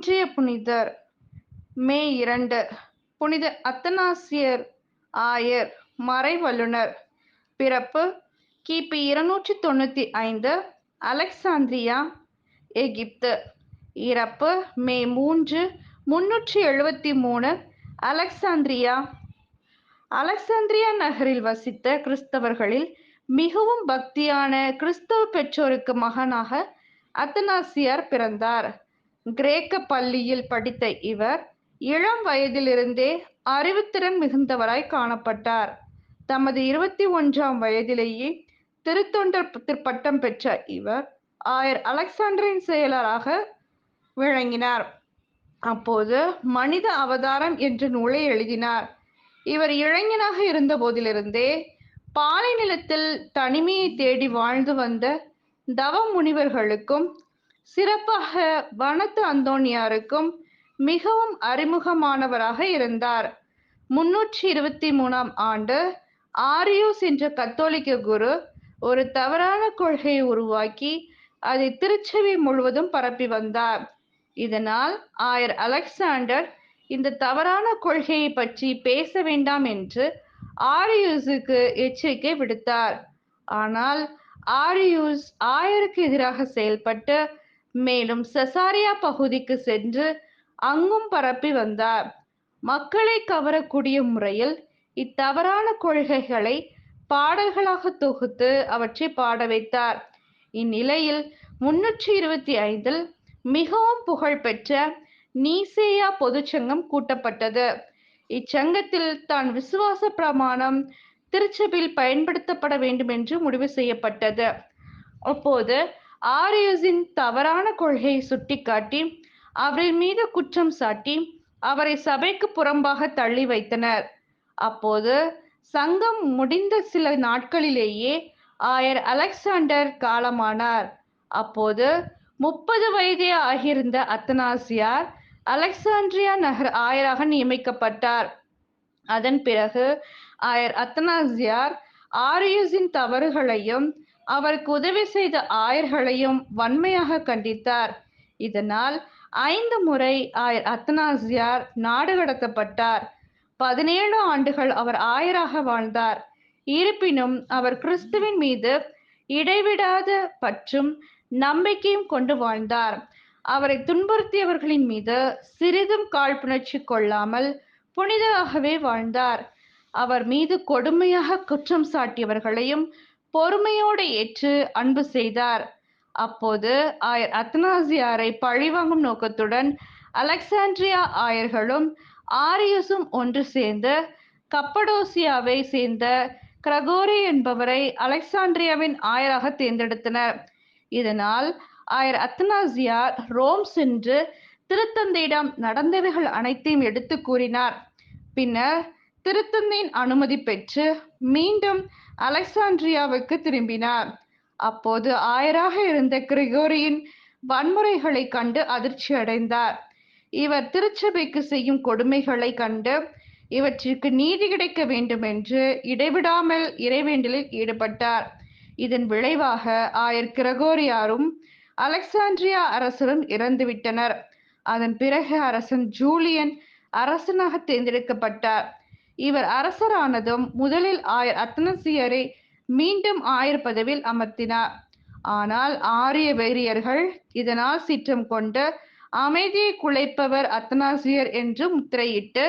இன்றைய புனிதர் மே 2. புனித அத்தனாசியர் ஆயர், மறைவல்லுனர். பிறப்பு கிபி 295, அலெக்சாந்திரியா, எகிப்து. இறப்பு மே 3, 373, அலெக்சாந்திரியா. அலெக்சாந்திரியா நகரில் வசித்த கிறிஸ்தவர்களில் மிகவும் பக்தியான கிறிஸ்தவ பெற்றோருக்கு மகனாக அத்தனாசியார் பிறந்தார். கிரேக்க பள்ளியில் படித்த இவர் இளம் வயதிலிருந்தே அறிவுத்திறன் மிகுந்தவராய் காணப்பட்டார். தமது 21ஆம் வயதிலேயே திருத்தொண்டர் பட்டம் பெற்ற இவர் ஆயர் அலெக்சாண்டரின் செயலராக விளங்கினார். அப்போது மனித அவதாரம் என்ற நூலை எழுதினார். இவர் இளைஞனாக இருந்த போதிலிருந்தே பாலை நிலத்தில் தனிமையை தேடி வாழ்ந்து வந்த தவ முனிவர்களுக்கும் சிறப்பாக வனத்து அந்தோனியாருக்கும் மிகவும் அறிமுகமானவராக இருந்தார். 323ஆம் ஆண்டு ஆரியூஸ் என்ற கத்தோலிக்க குரு ஒரு தவறான கொள்கையை உருவாக்கி அதை திருச்சபை முழுவதும் பரப்பி வந்தார். இதனால் ஆயர் அலெக்சாண்டர் இந்த தவறான கொள்கையை பற்றி பேச வேண்டாம் என்று ஆரியூஸுக்கு எச்சரிக்கை விடுத்தார். ஆனால் ஆரியூஸ் ஆயருக்கு எதிராக செயல்பட்டு மேலும் செசாரியா பகுதிக்கு சென்று அங்கும் பரப்பி வந்தார். மக்களை கவரக்கூடிய முறையில் இத்தவறான கொள்கைகளை பாடல்களாக தொகுத்து அவற்றை பாட வைத்தார். இந்நிலையில் 325இல் மிகவும் புகழ்பெற்ற நீசேயா பொதுச்சங்கம் கூட்டப்பட்டது. இச்சங்கத்தில் தான் விசுவாச பிரமாணம் திருச்சபையில் பயன்படுத்தப்பட வேண்டும் என்று முடிவு செய்யப்பட்டது. அப்போது ஆரியூஸின் தவறான கொள்கையை சுட்டிக்காட்டி அவரின் மீது குற்றம் சாட்டி அவரை சபைக்கு புறம்பாக தள்ளி வைத்தனர். அப்போது சங்கம் முடிந்த சில நாட்களிலேயே ஆயர் அலெக்சாண்டர் காலமானார். அப்போது 30 வயதே ஆகியிருந்த அத்தனாசியார் அலெக்சாண்ட்ரியா நகர் ஆயராக நியமிக்கப்பட்டார். அதன் பிறகு ஆயர் அத்தனாசியார் ஆரியூஸின் தவறுகளையும் அவருக்கு உதவி செய்த ஆயர்களையும் வன்மையாக கண்டித்தார். இதனால் 5 முறை ஆயர் அத்தனாசியார் நாடு கடத்தப்பட்டார். 17 ஆண்டுகள் அவர் ஆயராக வாழ்ந்தார். இருப்பினும் அவர் கிறிஸ்துவின் மீது இடைவிடாத பற்றும் நம்பிக்கையும் கொண்டு வாழ்ந்தார். அவரை துன்புறுத்தியவர்களின் மீது சிறிதும் காழ்ப்புணர்ச்சி கொள்ளாமல் புனிதராகவே வாழ்ந்தார். அவர் மீது கொடுமையாக குற்றம் சாட்டியவர்களையும் பொறுமையோடு ஏற்று அன்பு செய்தார். அப்போது ஆயர் அத்தனாசியாரை பழிவாங்கும் நோக்கத்துடன் அலெக்சாண்ட்ரியா ஆயர்களும் ஆரியூஸும் ஒன்று சேர்ந்து கப்படோசியாவை சேர்ந்த கிரகோரி என்பவரை அலெக்சாண்ட்ரியாவின் ஆயராக தேர்ந்தெடுத்தனர். இதனால் ஆயர் அத்தனாசியார் ரோம் சென்று திருத்தந்தையிடம் நடந்தவைகள் அனைத்தையும் எடுத்து கூறினார். பின்னர் திருத்தந்தையின் அனுமதி பெற்று மீண்டும் அலெக்சாண்ட்ரியாவுக்கு திரும்பினார். அப்போது ஆயராக இருந்த கிரிகோரியின் வன்முறைகளை கண்டு அதிர்ச்சி அடைந்தார். இவர் திருச்சபைக்கு செய்யும் கொடுமைகளை கண்டு இவற்றிற்கு நீதி கிடைக்க வேண்டும் என்று இடைவிடாமல் இறைவேண்டலில் ஈடுபட்டார். இதன் விளைவாக ஆயர் கிரகோரியாரும் அலெக்சாண்ட்ரியா அரசரும் இறந்துவிட்டனர். அதன் பிறகு அரசன் ஜூலியன் அரசனாக தேர்ந்தெடுக்கப்பட்டார். இவர் அரசரானதும் முதலில் ஆயர் அத்தனாசியரை மீண்டும் ஆயர் பதவியில் அமர்த்தினார். ஆனால் ஆரிய வெறியர்கள் இதனால் சீற்றம் கொண்டு அமைதியை குலைப்பவர் அத்தனாசியர் என்று முத்திரையிட்டு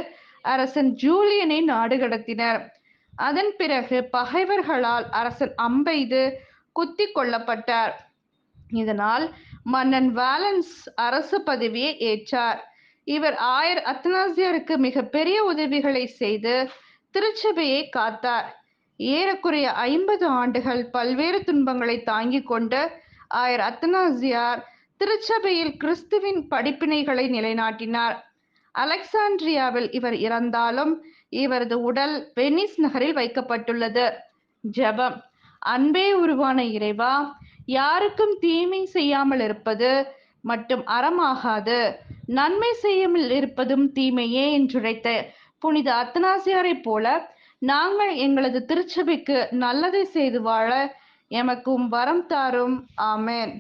அரசன் ஜூலியனை நாடு கடத்தினர். அதன் பிறகு பகைவர்களால் அரசன் அம்பெய்து குத்தி கொல்லப்பட்டார். இதனால் மன்னன் வாலன்ஸ் அரச பதவியை ஏற்றார். இவர் ஆயர் அத்தனாசியருக்கு மிக பெரிய உதவிகளை செய்து திருச்சபையை காத்தார். ஏறக்குறைய 50 ஆண்டுகள் பல்வேறு துன்பங்களை தாங்கிக் கொண்டு ஆயர் அத்தனாசியார் திருச்சபையில் கிறிஸ்துவின் படிப்பினைகளை நிலைநாட்டினார். அலெக்சாண்ட்ரியாவில் இவர் இறந்தாலும் இவரது உடல் வெனிஸ் நகரில் வைக்கப்பட்டுள்ளது. ஜெபம். அன்பே உருவான இறைவா, யாருக்கும் தீமை செய்யாமல் இருப்பது மட்டும் அறமாகாது, நன்மை செய்யாமல் இருப்பதும் தீமையே என்றுரைத்த புனித அத்தனாசியாரைப் போல நாங்கள் எங்களது திருச்சபைக்கு நல்லதை செய்து வாழ எமக்கும் வரம் தாரும். ஆமென்.